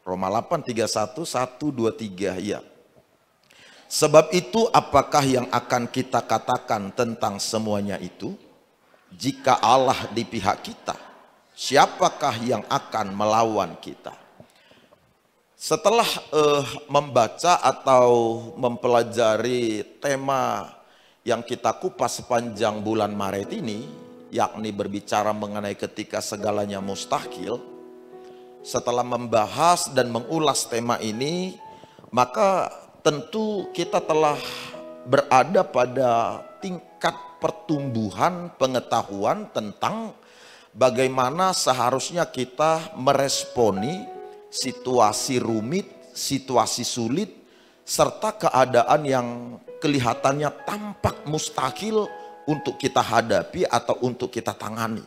Roma 8, 31, 1, 2, 3, ya. Sebab itu apakah yang akan kita katakan tentang semuanya itu? Jika Allah di pihak kita, siapakah yang akan melawan kita? Setelah membaca atau mempelajari tema yang kita kupas sepanjang bulan Maret ini, yakni berbicara mengenai ketika segalanya mustahil, setelah membahas dan mengulas tema ini, maka tentu kita telah berada pada tingkat pertumbuhan pengetahuan tentang bagaimana seharusnya kita meresponi situasi rumit, situasi sulit, serta keadaan yang kelihatannya tampak mustahil untuk kita hadapi atau untuk kita tangani.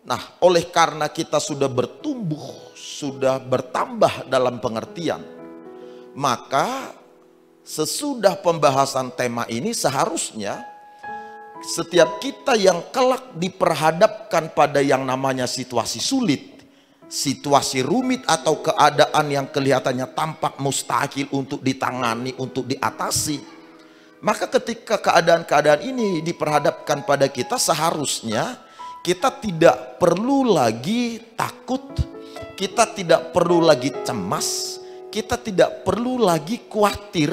Nah, oleh karena kita sudah bertumbuh, sudah bertambah dalam pengertian, maka sesudah pembahasan tema ini seharusnya setiap kita yang kelak diperhadapkan pada yang namanya situasi sulit, situasi rumit atau keadaan yang kelihatannya tampak mustahil untuk ditangani, untuk diatasi, maka ketika keadaan-keadaan ini diperhadapkan pada kita, seharusnya kita tidak perlu lagi takut, kita tidak perlu lagi cemas, kita tidak perlu lagi khawatir,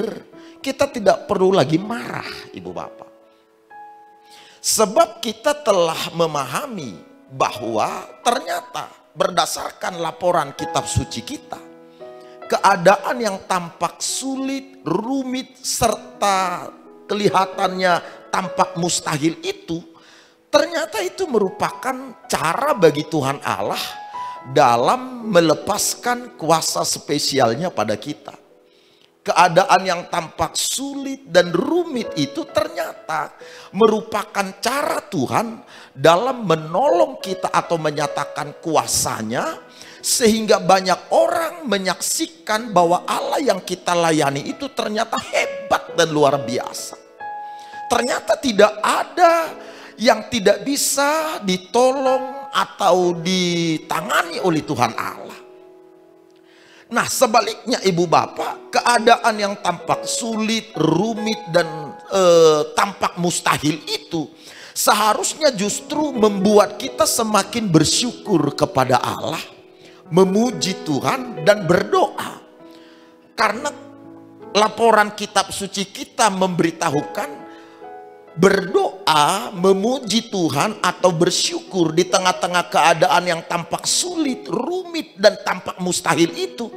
kita tidak perlu lagi marah, Ibu Bapak. Sebab kita telah memahami bahwa ternyata berdasarkan laporan kitab suci kita, keadaan yang tampak sulit, rumit, serta kelihatannya tampak mustahil itu, ternyata itu merupakan cara bagi Tuhan Allah dalam melepaskan kuasa spesialnya pada kita. Keadaan yang tampak sulit dan rumit itu ternyata merupakan cara Tuhan dalam menolong kita atau menyatakan kuasanya, sehingga banyak orang menyaksikan bahwa Allah yang kita layani itu ternyata hebat dan luar biasa. Ternyata tidak ada yang tidak bisa ditolong atau ditangani oleh Tuhan Allah. Nah, sebaliknya Ibu Bapak, keadaan yang tampak sulit, rumit, dan tampak mustahil itu seharusnya justru membuat kita semakin bersyukur kepada Allah, memuji Tuhan dan berdoa. Karena laporan kitab suci kita memberitahukan berdoa, memuji Tuhan atau bersyukur di tengah-tengah keadaan yang tampak sulit, rumit, dan tampak mustahil itu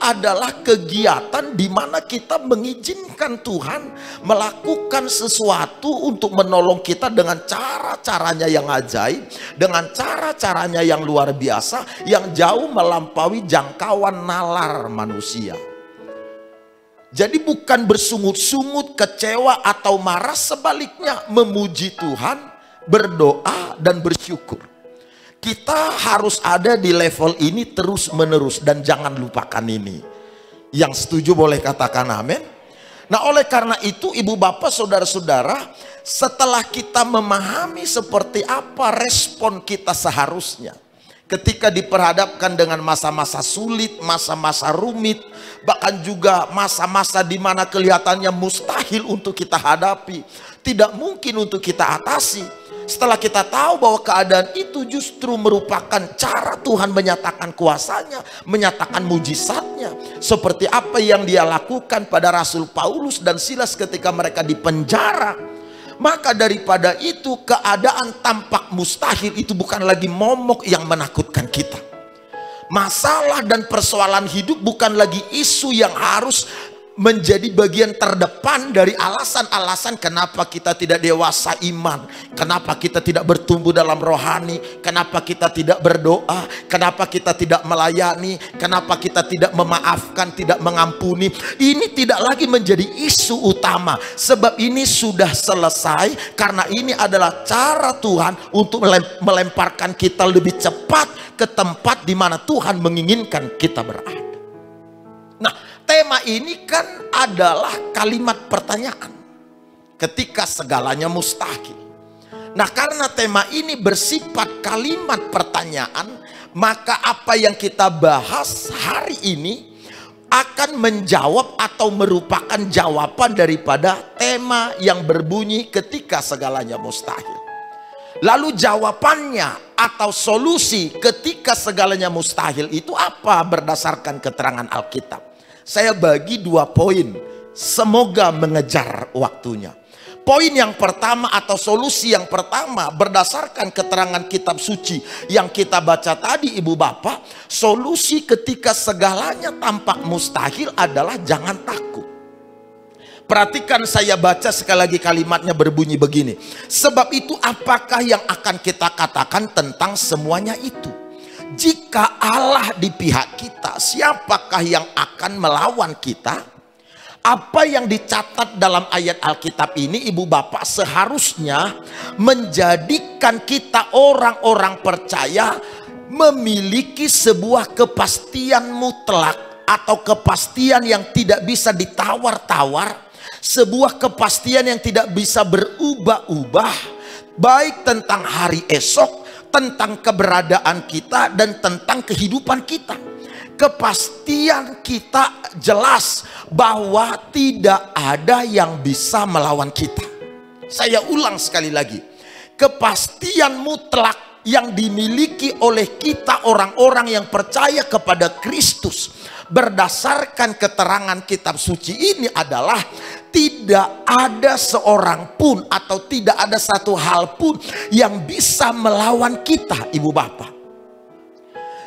adalah kegiatan di mana kita mengizinkan Tuhan melakukan sesuatu untuk menolong kita dengan cara-caranya yang ajaib, dengan cara-caranya yang luar biasa, yang jauh melampaui jangkauan nalar manusia. Jadi bukan bersungut-sungut, kecewa atau marah, sebaliknya memuji Tuhan, berdoa dan bersyukur. Kita harus ada di level ini terus menerus dan jangan lupakan ini. Yang setuju boleh katakan amin. Nah, oleh karena itu Ibu Bapak Saudara-saudara, setelah kita memahami seperti apa respon kita seharusnya ketika diperhadapkan dengan masa-masa sulit, masa-masa rumit, bahkan juga masa-masa di mana kelihatannya mustahil untuk kita hadapi, tidak mungkin untuk kita atasi. Setelah kita tahu bahwa keadaan itu justru merupakan cara Tuhan menyatakan kuasanya, menyatakan mujizatnya, seperti apa yang Dia lakukan pada Rasul Paulus dan Silas ketika mereka di penjara. Maka daripada itu, keadaan tampak mustahil itu bukan lagi momok yang menakutkan kita. Masalah dan persoalan hidup bukan lagi isu yang harus menjadi bagian terdepan dari alasan-alasan kenapa kita tidak dewasa iman, kenapa kita tidak bertumbuh dalam rohani, kenapa kita tidak berdoa, kenapa kita tidak melayani, kenapa kita tidak memaafkan, tidak mengampuni. Ini tidak lagi menjadi isu utama, sebab ini sudah selesai, karena ini adalah cara Tuhan untuk melemparkan kita lebih cepat ke tempat di mana Tuhan menginginkan kita berada. Nah, tema ini kan adalah kalimat pertanyaan ketika segalanya mustahil. Nah, karena tema ini bersifat kalimat pertanyaan, Maka apa yang kita bahas hari ini akan menjawab atau merupakan jawaban daripada tema yang berbunyi ketika segalanya mustahil. Lalu jawabannya atau solusi ketika segalanya mustahil itu apa berdasarkan keterangan Alkitab? Saya bagi 2 poin, semoga mengejar waktunya. Poin yang pertama atau solusi yang pertama berdasarkan keterangan kitab suci yang kita baca tadi Ibu Bapak, solusi ketika segalanya tampak mustahil adalah jangan takut. Perhatikan, saya baca sekali lagi, kalimatnya berbunyi begini. Sebab itu apakah yang akan kita katakan tentang semuanya itu? Jika Allah di pihak kita, siapakah yang akan melawan kita? Apa yang dicatat dalam ayat Alkitab ini Ibu Bapak seharusnya menjadikan kita orang-orang percaya memiliki sebuah kepastian mutlak atau kepastian yang tidak bisa ditawar-tawar, sebuah kepastian yang tidak bisa berubah-ubah, baik tentang hari esok, tentang keberadaan kita, dan tentang kehidupan kita. Kepastian kita jelas bahwa tidak ada yang bisa melawan kita. Saya ulang sekali lagi, kepastian mutlak yang dimiliki oleh kita orang-orang yang percaya kepada Kristus berdasarkan keterangan kitab suci ini adalah tidak ada seorang pun atau tidak ada satu hal pun yang bisa melawan kita, Ibu Bapak.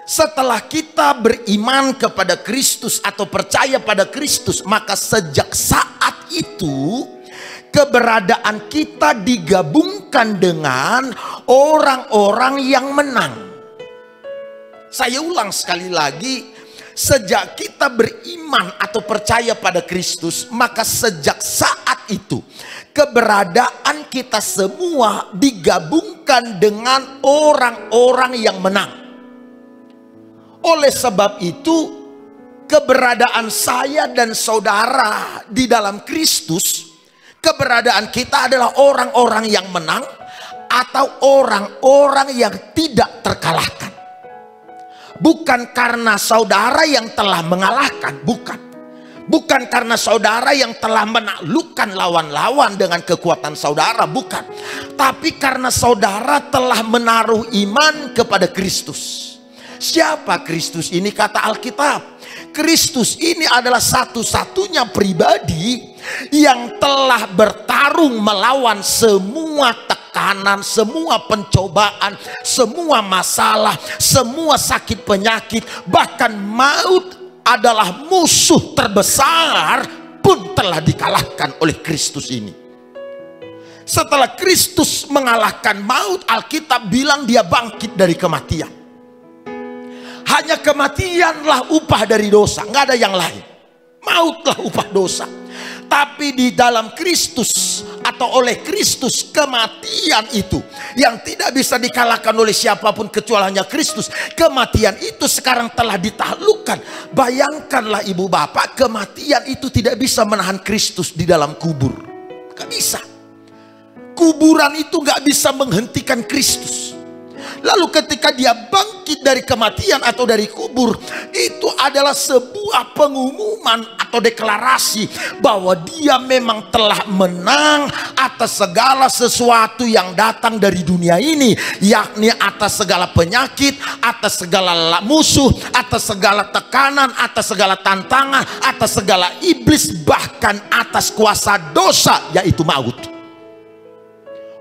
Setelah kita beriman kepada Kristus atau percaya pada Kristus, maka sejak saat itu keberadaan kita digabungkan dengan orang-orang yang menang. Saya ulang sekali lagi, sejak kita beriman atau percaya pada Kristus, maka sejak saat itu keberadaan kita semua digabungkan dengan orang-orang yang menang. Oleh sebab itu, keberadaan saya dan saudara di dalam Kristus, keberadaan kita adalah orang-orang yang menang atau orang-orang yang tidak terkalahkan. Bukan karena saudara yang telah mengalahkan, bukan. Bukan karena saudara yang telah menaklukkan lawan-lawan dengan kekuatan saudara, bukan. Tapi karena saudara telah menaruh iman kepada Kristus. Siapa Kristus ini? Kata Alkitab, Kristus ini adalah satu-satunya pribadi yang telah bertarung melawan semua tekanan, semua pencobaan, semua masalah, semua sakit penyakit, bahkan maut adalah musuh terbesar pun telah dikalahkan oleh Kristus ini. Setelah Kristus mengalahkan maut, Alkitab bilang dia bangkit dari kematian. Hanya kematianlah upah dari dosa, nggak ada yang lain. Mautlah upah dosa. Tapi di dalam Kristus atau oleh Kristus, kematian itu yang tidak bisa dikalahkan oleh siapapun kecuali hanya Kristus. Kematian itu sekarang telah ditaklukkan. Bayangkanlah Ibu Bapak, kematian itu tidak bisa menahan Kristus di dalam kubur. Gak bisa. Kuburan itu gak bisa menghentikan Kristus. Lalu ketika dia bangkit dari kematian atau dari kubur, itu adalah sebuah pengumuman atau deklarasi bahwa dia memang telah menang atas segala sesuatu yang datang dari dunia ini, yakni atas segala penyakit, atas segala musuh, atas segala tekanan, atas segala tantangan, atas segala iblis, bahkan atas kuasa dosa, yaitu maut.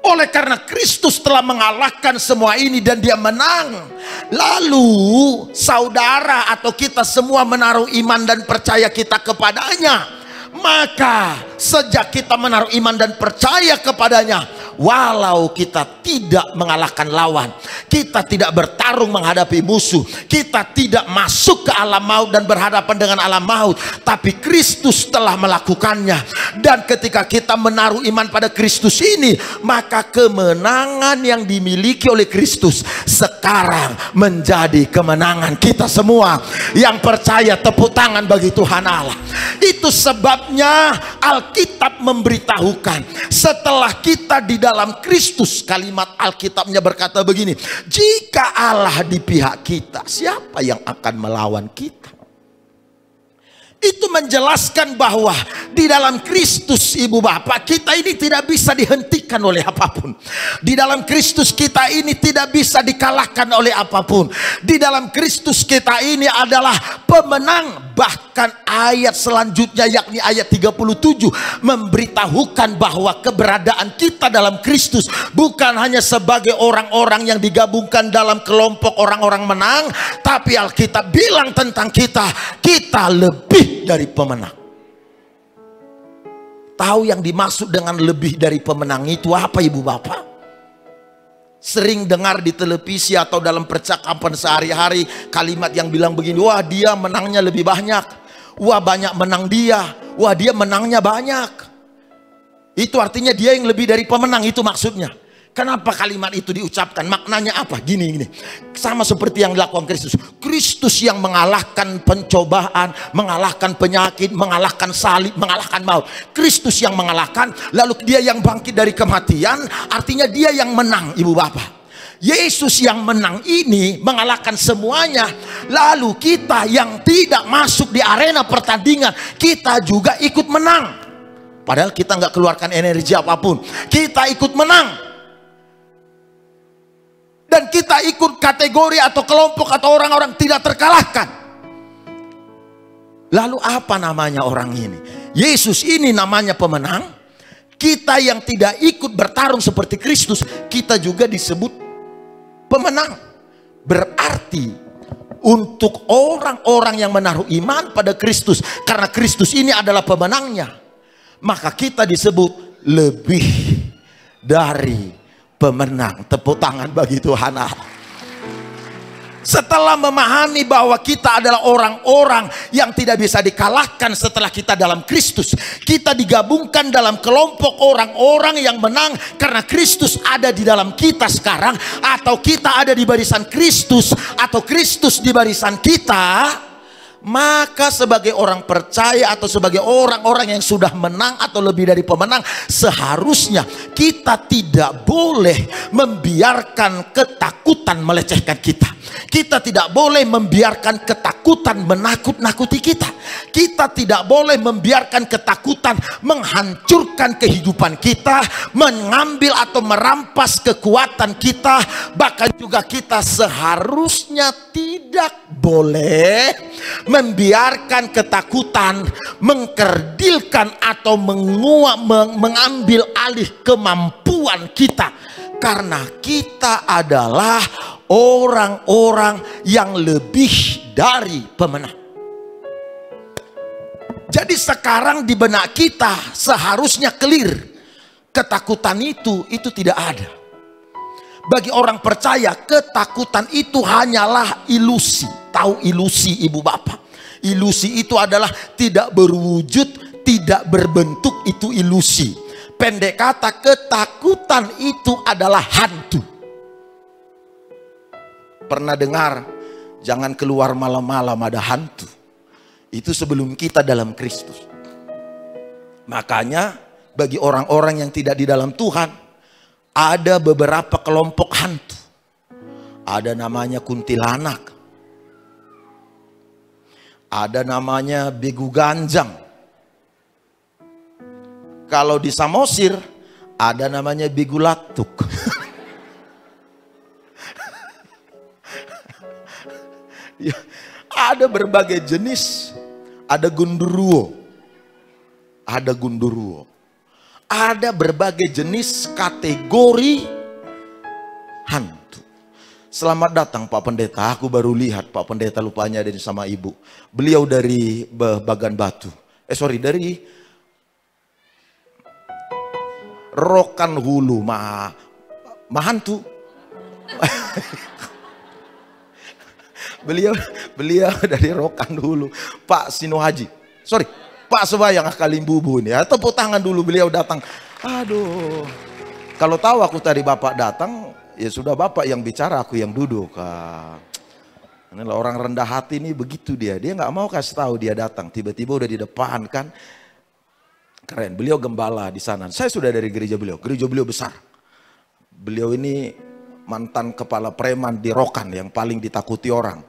Oleh karena Kristus telah mengalahkan semua ini dan dia menang, lalu saudara atau kita semua menaruh iman dan percaya kita kepadanya. Maka sejak kita menaruh iman dan percaya kepadanya, walau kita tidak mengalahkan lawan, kita tidak bertarung menghadapi musuh, kita tidak masuk ke alam maut dan berhadapan dengan alam maut, tapi Kristus telah melakukannya. Dan ketika kita menaruh iman pada Kristus ini, maka kemenangan yang dimiliki oleh Kristus sekarang menjadi kemenangan kita semua yang percaya. Tepuk tangan bagi Tuhan Allah. Itu sebabnya Alkitab memberitahukan, setelah kita di dalam Kristus, kalimat Alkitabnya berkata begini, jika Allah di pihak kita, siapa yang akan melawan kita? Itu menjelaskan bahwa di dalam Kristus, ibu bapak, kita ini tidak bisa dihentikan oleh apapun. Di dalam Kristus kita ini tidak bisa dikalahkan oleh apapun. Di dalam Kristus kita ini adalah pemenang. Bahkan ayat selanjutnya, yakni ayat 37, memberitahukan bahwa keberadaan kita dalam Kristus bukan hanya sebagai orang-orang yang digabungkan dalam kelompok orang-orang menang, tapi Alkitab bilang tentang kita lebih dari pemenang. Tahu yang dimaksud dengan lebih dari pemenang itu apa, ibu bapak? Sering dengar di televisi atau dalam percakapan sehari-hari kalimat yang bilang begini, wah dia menangnya lebih banyak, wah banyak menang dia, wah dia menangnya banyak. Itu artinya dia yang lebih dari pemenang, itu maksudnya. Kenapa kalimat itu diucapkan? Maknanya apa? Gini. Sama seperti yang dilakukan Kristus. Kristus yang mengalahkan pencobaan, mengalahkan penyakit, mengalahkan salib, mengalahkan maut. Kristus yang mengalahkan, lalu dia yang bangkit dari kematian, artinya dia yang menang, ibu bapak. Yesus yang menang ini mengalahkan semuanya. Lalu kita yang tidak masuk di arena pertandingan, kita juga ikut menang. Padahal kita nggak keluarkan energi apapun, kita ikut menang. Dan kita ikut kategori atau kelompok atau orang-orang tidak terkalahkan. Lalu apa namanya orang ini? Yesus ini namanya pemenang. Kita yang tidak ikut bertarung seperti Kristus, kita juga disebut pemenang. Berarti untuk orang-orang yang menaruh iman pada Kristus, karena Kristus ini adalah pemenangnya, maka kita disebut lebih dari pemenang. Tepuk tangan bagi Tuhan. Setelah memahami bahwa kita adalah orang-orang yang tidak bisa dikalahkan setelah kita dalam Kristus, kita digabungkan dalam kelompok orang-orang yang menang karena Kristus ada di dalam kita sekarang, atau kita ada di barisan Kristus, atau Kristus di barisan kita. Maka sebagai orang percaya atau sebagai orang-orang yang sudah menang atau lebih dari pemenang, seharusnya kita tidak boleh membiarkan ketakutan melecehkan kita. Kita tidak boleh membiarkan ketakutan menakut-nakuti kita. Kita tidak boleh membiarkan ketakutan menghancurkan kehidupan kita, mengambil atau merampas kekuatan kita. Bahkan juga kita seharusnya tidak boleh membiarkan ketakutan mengkerdilkan atau mengambil alih kemampuan kita, karena kita adalah orang-orang yang lebih dari pemenang. Jadi sekarang di benak kita seharusnya clear, ketakutan itu tidak ada. Bagi orang percaya, ketakutan itu hanyalah ilusi. Tahu ilusi, ibu bapak? Ilusi itu adalah tidak berwujud, tidak berbentuk, itu ilusi. Pendek kata, ketakutan itu adalah hantu. Pernah dengar, jangan keluar malam-malam, ada hantu. Itu sebelum kita dalam Kristus. Makanya bagi orang-orang yang tidak di dalam Tuhan, ada beberapa kelompok hantu. Ada namanya kuntilanak, ada namanya begu ganjang. Kalau di Samosir ada namanya begu latuk. Ya, ada berbagai jenis. Ada gunduruo, ada gunduruo. Ada berbagai jenis kategori hantu. Selamat datang Pak Pendeta. Aku baru lihat Pak Pendeta, lupanya ada sama ibu. Beliau dari Bagan Batu. Dari Rokan Hulu. Mahantu. Beliau dari Rokan Hulu. Pak Sinohaji. Pak Sebayang Kalimbubu ini. Tepuk tangan dulu, beliau datang. Aduh. Kalau tahu aku tadi Bapak datang, ya sudah Bapak yang bicara, aku yang duduk. Inilah orang rendah hati ini begitu dia. Dia nggak mau kasih tahu dia datang. Tiba-tiba udah di depan kan. Keren. Beliau gembala di sana. Saya sudah dari gereja beliau. Gereja beliau besar. Beliau ini mantan kepala preman di Rokan yang paling ditakuti orang.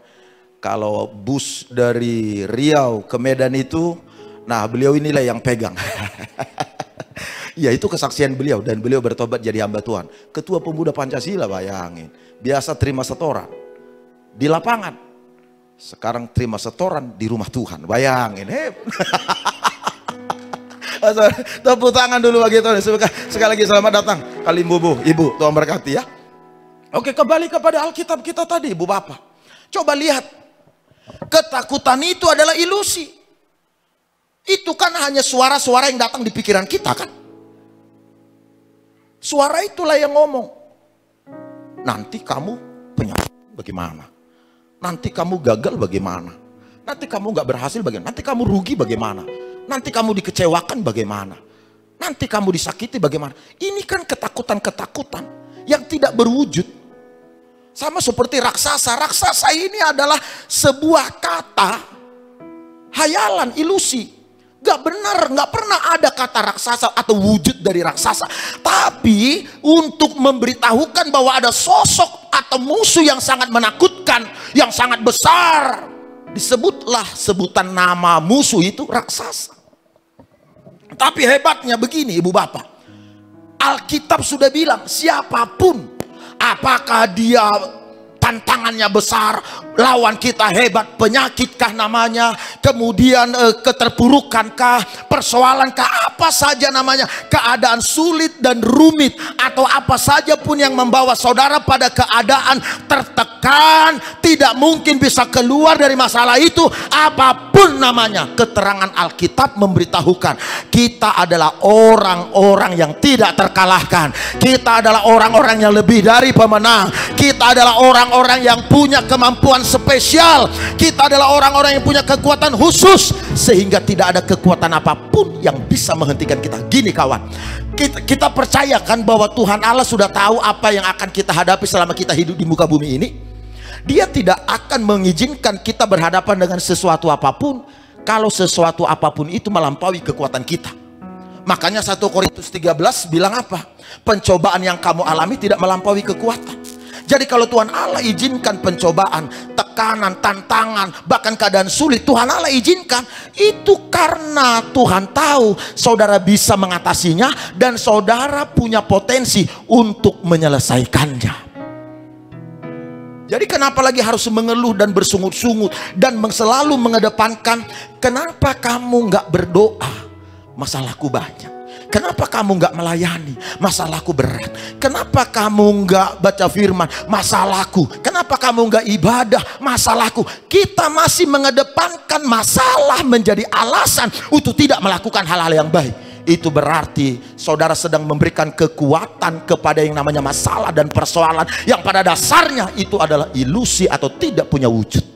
Kalau bus dari Riau ke Medan itu, nah beliau inilah yang pegang. Ya itu kesaksian beliau, dan beliau bertobat jadi hamba Tuhan. Ketua Pemuda Pancasila, bayangin. Biasa terima setoran di lapangan, sekarang terima setoran di rumah Tuhan. Bayangin. Tepuk tangan dulu bagi Tuhan. Sekali lagi selamat datang Kalim Bubu, Ibu, Tuhan berkati ya. Oke, kembali kepada Alkitab kita tadi, Ibu Bapak. Coba lihat, ketakutan itu adalah ilusi. Itu kan hanya suara-suara yang datang di pikiran kita kan. Suara itulah yang ngomong. Nanti kamu penyakit bagaimana? Nanti kamu gagal bagaimana? Nanti kamu gak berhasil bagaimana? Nanti kamu rugi bagaimana? Nanti kamu dikecewakan bagaimana? Nanti kamu disakiti bagaimana? Ini kan ketakutan-ketakutan yang tidak berwujud. Sama seperti raksasa. Raksasa ini adalah sebuah kata hayalan, ilusi. Gak benar, gak pernah ada kata raksasa atau wujud dari raksasa. Tapi untuk memberitahukan bahwa ada sosok atau musuh yang sangat menakutkan, yang sangat besar, disebutlah sebutan nama musuh itu raksasa. Tapi hebatnya begini, Ibu Bapak, Alkitab sudah bilang siapapun, apakah dia tantangannya besar, lawan kita hebat, penyakitkah namanya, kemudian keterpurukankah, persoalankah, apa saja namanya, keadaan sulit dan rumit, atau apa saja pun yang membawa saudara pada keadaan tertekan, tidak mungkin bisa keluar dari masalah itu, apapun namanya, keterangan Alkitab memberitahukan kita adalah orang-orang yang tidak terkalahkan, kita adalah orang-orang yang lebih dari pemenang, kita adalah orang-orang yang punya kemampuan spesial, kita adalah orang-orang yang punya kekuatan khusus, sehingga tidak ada kekuatan apapun yang bisa menghentikan kita. Gini kawan, kita percayakan bahwa Tuhan Allah sudah tahu apa yang akan kita hadapi selama kita hidup di muka bumi ini. Dia tidak akan mengizinkan kita berhadapan dengan sesuatu apapun kalau sesuatu apapun itu melampaui kekuatan kita. Makanya 1 Korintus 13 bilang apa? Pencobaan yang kamu alami tidak melampaui kekuatan. Jadi kalau Tuhan Allah izinkan pencobaan, tekanan, tantangan, bahkan keadaan sulit, Tuhan Allah izinkan, itu karena Tuhan tahu saudara bisa mengatasinya dan saudara punya potensi untuk menyelesaikannya. Jadi kenapa lagi harus mengeluh dan bersungut-sungut dan selalu mengedepankan, kenapa kamu nggak berdoa? Masalahku banyak. Kenapa kamu nggak melayani? Masalahku berat. Kenapa kamu nggak baca firman? Masalahku. Kenapa kamu nggak ibadah? Masalahku. Kita masih mengedepankan masalah menjadi alasan untuk tidak melakukan hal-hal yang baik. Itu berarti saudara sedang memberikan kekuatan kepada yang namanya masalah dan persoalan yang pada dasarnya itu adalah ilusi atau tidak punya wujud.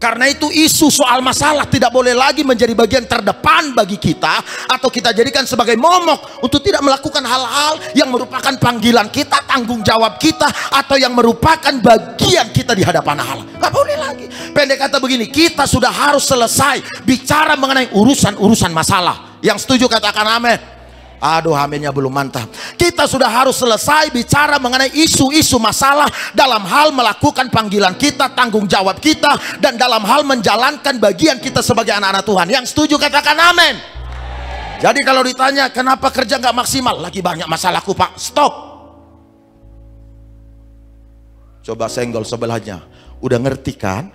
Karena itu isu soal masalah tidak boleh lagi menjadi bagian terdepan bagi kita, atau kita jadikan sebagai momok untuk tidak melakukan hal-hal yang merupakan panggilan kita, tanggung jawab kita, atau yang merupakan bagian kita di hadapan Allah. Gak boleh lagi. Pendek kata begini, kita sudah harus selesai bicara mengenai urusan-urusan masalah. Yang setuju katakan amin. Aduh, aminnya belum mantap. Kita sudah harus selesai bicara mengenai isu-isu masalah dalam hal melakukan panggilan kita, tanggung jawab kita, dan dalam hal menjalankan bagian kita sebagai anak-anak Tuhan. Yang setuju katakan amin. Jadi kalau ditanya kenapa kerja nggak maksimal, lagi banyak masalahku Pak, stop. Coba senggol sebelahnya, udah ngerti kan?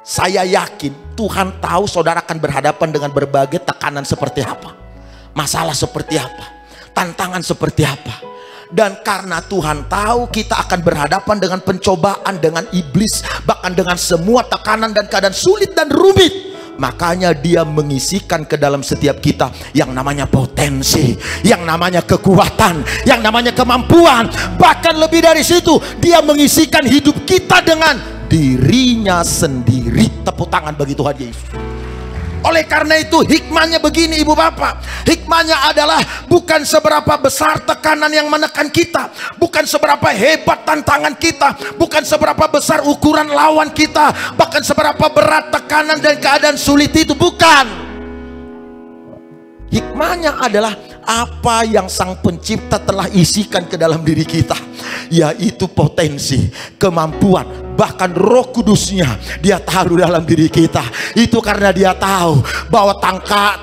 Saya yakin Tuhan tahu saudara akan berhadapan dengan berbagai tekanan seperti apa, masalah seperti apa, tantangan seperti apa. Dan karena Tuhan tahu kita akan berhadapan dengan pencobaan, dengan iblis, bahkan dengan semua tekanan dan keadaan sulit dan rumit, makanya dia mengisikan ke dalam setiap kita yang namanya potensi, yang namanya kekuatan, yang namanya kemampuan. Bahkan lebih dari situ, dia mengisikan hidup kita dengan dirinya sendiri. Tepuk tangan bagi Tuhan Yesus. Oleh karena itu hikmahnya begini Ibu Bapak, hikmahnya adalah bukan seberapa besar tekanan yang menekan kita, bukan seberapa hebat tantangan kita, bukan seberapa besar ukuran lawan kita, bahkan seberapa berat tekanan dan keadaan sulit itu, bukan. Hikmahnya adalah apa yang Sang Pencipta telah isikan ke dalam diri kita, yaitu potensi, kemampuan, bahkan Roh Kudusnya Dia taruh dalam diri kita. Itu karena Dia tahu bahwa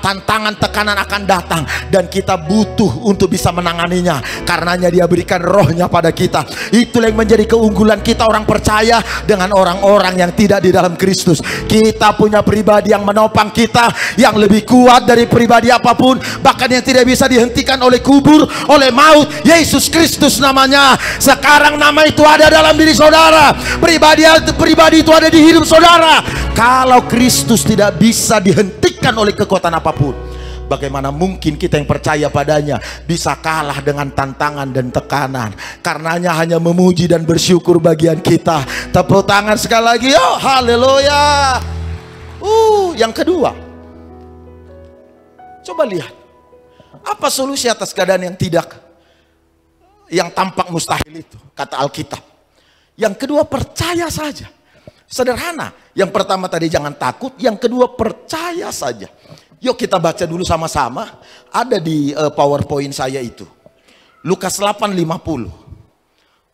tantangan, tekanan akan datang dan kita butuh untuk bisa menanganinya. Karenanya Dia berikan Roh-Nya pada kita. Itulah yang menjadi keunggulan kita orang percaya dengan orang-orang yang tidak di dalam Kristus. Kita punya pribadi yang menopang kita, yang lebih kuat dari pribadi apapun, bahkan yang tidak bisa dihentikan oleh kubur, oleh maut. Yesus Kristus namanya. Sekarang nama itu ada dalam diri saudara. Pribadi itu ada di hidup saudara. Kalau Kristus tidak bisa dihentikan oleh kekuatan apapun, bagaimana mungkin kita yang percaya padanya bisa kalah dengan tantangan dan tekanan? Karenanya hanya memuji dan bersyukur bagian kita. Tepuk tangan sekali lagi, oh haleluya. Yang kedua, coba lihat apa solusi atas keadaan yang tampak mustahil itu, kata Alkitab. Yang kedua, percaya saja. Sederhana. Yang pertama tadi jangan takut, yang kedua percaya saja. Yuk kita baca dulu sama-sama. Ada di PowerPoint saya itu. Lukas 8:50.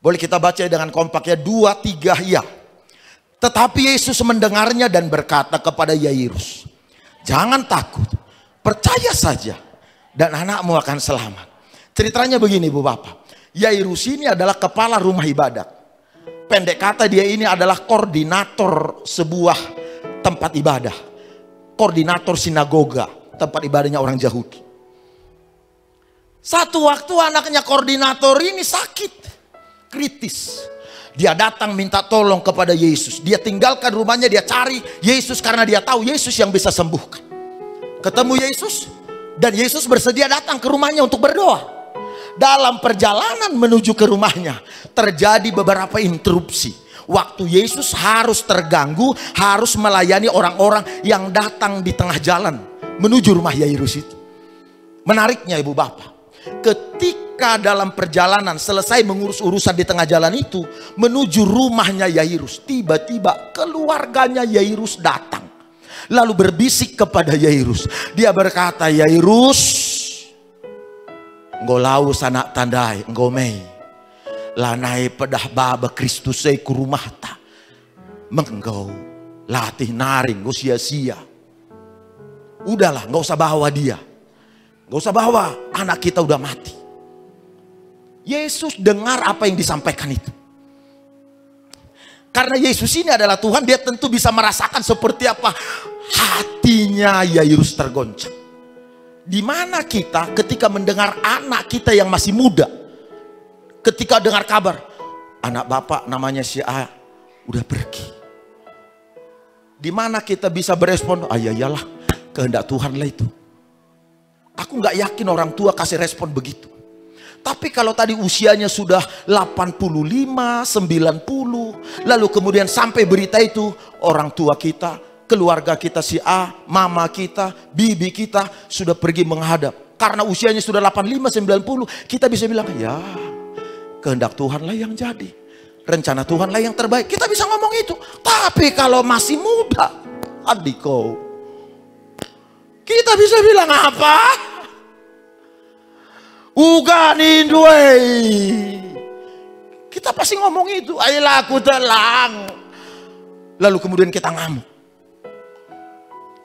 Boleh kita baca dengan kompak ya, 2, 3 ya. Tetapi Yesus mendengarnya dan berkata kepada Yairus, jangan takut, percaya saja dan anakmu akan selamat. Ceritanya begini Bu Bapak. Yairus ini adalah kepala rumah ibadat. Pendek kata dia ini adalah koordinator sebuah tempat ibadah. Koordinator sinagoga, tempat ibadahnya orang Yahudi. Satu waktu anaknya koordinator ini sakit, kritis. Dia datang minta tolong kepada Yesus. Dia tinggalkan rumahnya, dia cari Yesus karena dia tahu Yesus yang bisa sembuhkan. Ketemu Yesus dan Yesus bersedia datang ke rumahnya untuk berdoa. Dalam perjalanan menuju ke rumahnya terjadi beberapa interupsi. Waktu Yesus harus terganggu, harus melayani orang-orang yang datang di tengah jalan menuju rumah Yairus itu. Menariknya Ibu Bapak, ketika dalam perjalanan selesai mengurus urusan di tengah jalan itu menuju rumahnya Yairus, tiba-tiba keluarganya Yairus datang lalu berbisik kepada Yairus. Dia berkata, Yairus, engkau lau sanak tandai, engkau mei lanai pedah baba Kristus ku rumah ta menggau latih naring engkau sia-sia. Udahlah, nggak usah bawa dia, nggak usah bawa, anak kita udah mati. Yesus dengar apa yang disampaikan itu. Karena Yesus ini adalah Tuhan, dia tentu bisa merasakan seperti apa hatinya Yairus tergoncang. Di mana kita ketika mendengar anak kita yang masih muda, ketika dengar kabar anak bapak namanya si A udah pergi, di mana kita bisa berespon, iyalah kehendak Tuhan lah itu. Aku nggak yakin orang tua kasih respon begitu. Tapi kalau tadi usianya sudah 85, 90, lalu kemudian sampai berita itu, orang tua kita, keluarga kita si A, mama kita, bibi kita sudah pergi menghadap. Karena usianya sudah 85, 90, kita bisa bilang, ya kehendak Tuhan lah yang jadi. Rencana Tuhan lah yang terbaik. Kita bisa ngomong itu. Tapi kalau masih muda, adiko, kita bisa bilang apa? Ugani duai. Kita pasti ngomong itu. Ayolah aku telang. Lalu kemudian kita ngamuk.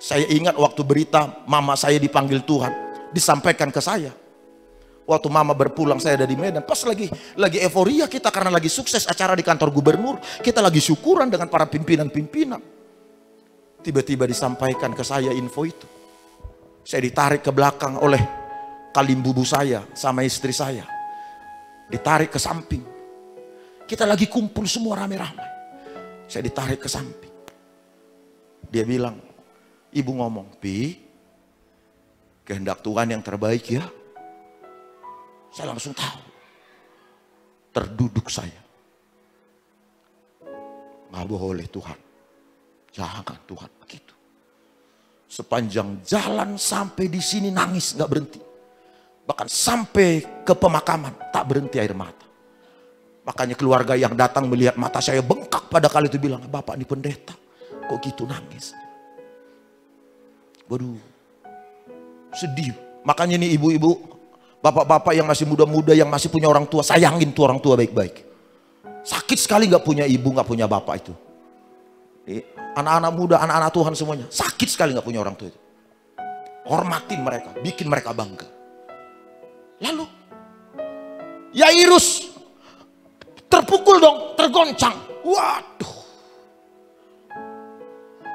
Saya ingat waktu berita mama saya dipanggil Tuhan, disampaikan ke saya. Waktu mama berpulang saya dari Medan, pas lagi euforia kita karena lagi sukses acara di kantor gubernur, kita lagi syukuran dengan para pimpinan-pimpinan. Tiba-tiba disampaikan ke saya info itu. Saya ditarik ke belakang oleh kalimbubu saya sama istri saya, ditarik ke samping. Kita lagi kumpul semua rame-rame, saya ditarik ke samping. Dia bilang, ibu ngomong, Pi, kehendak Tuhan yang terbaik ya. Saya langsung tahu, terduduk saya. Nggak boleh Tuhan, jangan Tuhan begitu. Sepanjang jalan sampai di sini nangis nggak berhenti. Bahkan sampai ke pemakaman tak berhenti air mata. Makanya keluarga yang datang melihat mata saya bengkak pada kali itu bilang, Bapak ini pendeta kok gitu nangis. Waduh, sedih. Makanya nih ibu-ibu Bapak-bapak yang masih muda-muda, yang masih punya orang tua, sayangin tuh orang tua baik-baik. Sakit sekali nggak punya ibu, nggak punya bapak itu. Anak-anak muda, anak-anak Tuhan semuanya, sakit sekali nggak punya orang tua itu. Hormatin mereka, bikin mereka bangga. Lalu Yairus terpukul dong, tergoncang. Waduh.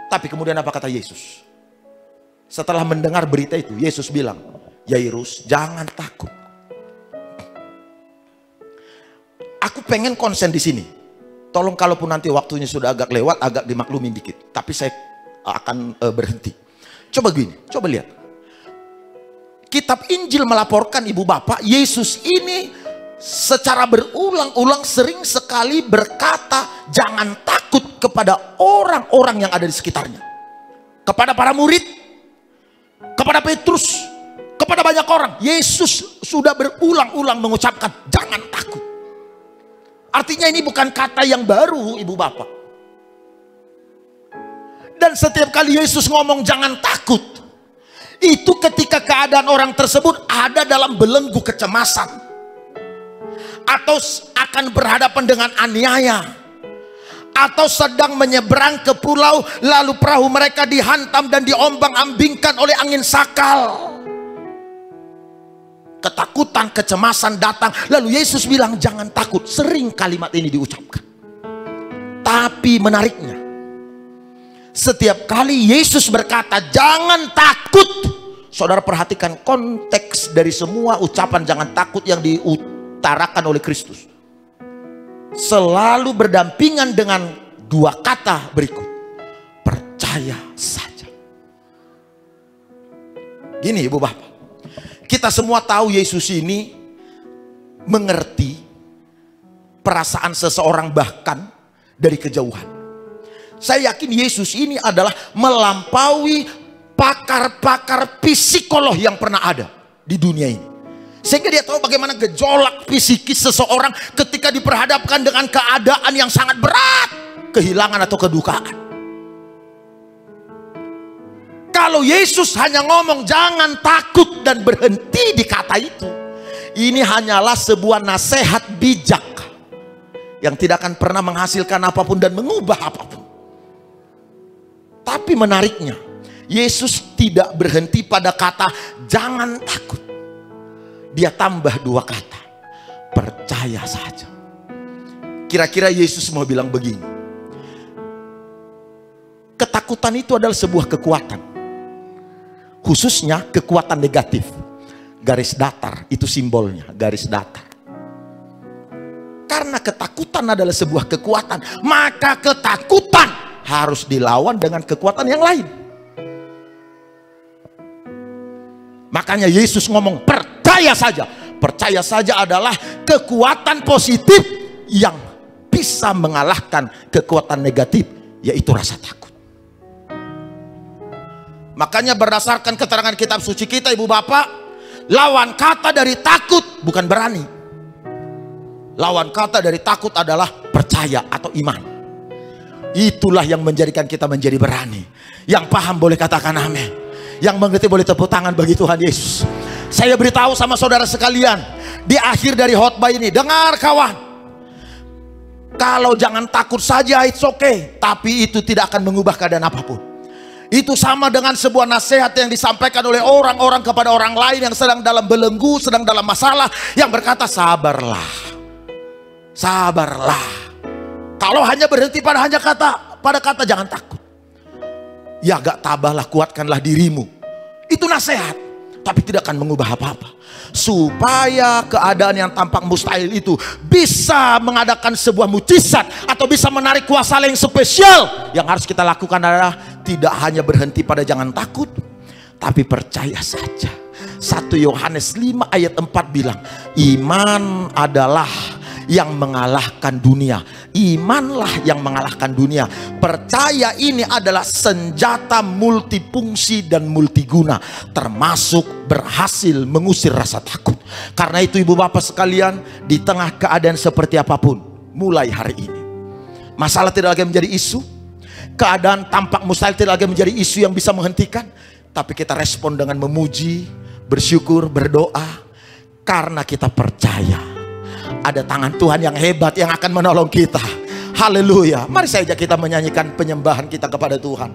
Tapi kemudian apa kata Yesus? Setelah mendengar berita itu, Yesus bilang, Yairus, jangan takut. Aku pengen konsen di sini. Tolong kalaupun nanti waktunya sudah agak lewat, agak dimaklumin dikit. Tapi saya akan berhenti. Coba gini, coba lihat. Kitab Injil melaporkan ibu bapak, Yesus ini secara berulang-ulang sering sekali berkata, jangan takut kepada orang-orang yang ada di sekitarnya. Kepada para murid, kepada Petrus, kepada banyak orang. Yesus sudah berulang-ulang mengucapkan, jangan takut. Artinya ini bukan kata yang baru ibu bapak. Dan setiap kali Yesus ngomong jangan takut, itu ketika keadaan orang tersebut ada dalam belenggu kecemasan, atau akan berhadapan dengan aniaya, atau sedang menyeberang ke pulau, lalu perahu mereka dihantam dan diombang-ambingkan oleh angin sakal. Ketakutan, kecemasan datang, lalu Yesus bilang jangan takut. Sering kalimat ini diucapkan. Tapi menariknya, setiap kali Yesus berkata jangan takut, saudara perhatikan konteks dari semua ucapan jangan takut yang diutarakan oleh Kristus. Selalu berdampingan dengan dua kata berikut. Percaya saja. Gini ibu bapak, kita semua tahu Yesus ini mengerti perasaan seseorang bahkan dari kejauhan. Saya yakin Yesus ini adalah melampaui pakar-pakar psikolog yang pernah ada di dunia ini. Sehingga dia tahu bagaimana gejolak psikis seseorang ketika diperhadapkan dengan keadaan yang sangat berat, kehilangan atau kedukaan. Kalau Yesus hanya ngomong jangan takut dan berhenti di kata itu, ini hanyalah sebuah nasihat bijak yang tidak akan pernah menghasilkan apapun dan mengubah apapun. Tapi menariknya, Yesus tidak berhenti pada kata jangan takut. Dia tambah dua kata, percaya saja. Kira-kira Yesus mau bilang begini, ketakutan itu adalah sebuah kekuatan. Khususnya kekuatan negatif. Garis datar, itu simbolnya, garis datar. Karena ketakutan adalah sebuah kekuatan, maka ketakutan harus dilawan dengan kekuatan yang lain. Makanya Yesus ngomong percaya saja. Percaya saja adalah kekuatan positif yang bisa mengalahkan kekuatan negatif, yaitu rasa takut. Makanya berdasarkan keterangan kitab suci kita ibu bapak, lawan kata dari takut bukan berani. Lawan kata dari takut adalah percaya atau iman. Itulah yang menjadikan kita menjadi berani. Yang paham boleh katakan amin. Yang mengerti boleh tepuk tangan bagi Tuhan Yesus. Saya beritahu sama saudara sekalian, di akhir dari khotbah ini, dengar kawan, kalau jangan takut saja it's okay, tapi itu tidak akan mengubah keadaan apapun. Itu sama dengan sebuah nasihat yang disampaikan oleh orang-orang kepada orang lain yang sedang dalam belenggu, sedang dalam masalah, yang berkata sabarlah, sabarlah. Kalau hanya berhenti pada kata jangan takut, ya gak tabahlah, kuatkanlah dirimu. Itu nasihat, tapi tidak akan mengubah apa-apa. Supaya keadaan yang tampak mustahil itu bisa mengadakan sebuah mujizat atau bisa menarik kuasa yang spesial, yang harus kita lakukan adalah tidak hanya berhenti pada jangan takut, tapi percaya saja. 1 Yohanes 5 ayat 4 bilang, iman adalah yang mengalahkan dunia. Imanlah yang mengalahkan dunia. Percaya ini adalah senjata multifungsi dan multiguna, termasuk berhasil mengusir rasa takut. Karena itu ibu bapak sekalian, di tengah keadaan seperti apapun, mulai hari ini masalah tidak lagi menjadi isu, keadaan tampak mustahil tidak lagi menjadi isu yang bisa menghentikan, tapi kita respon dengan memuji, bersyukur, berdoa. Karena kita percaya ada tangan Tuhan yang hebat yang akan menolong kita. Haleluya. Mari saja kita menyanyikan penyembahan kita kepada Tuhan.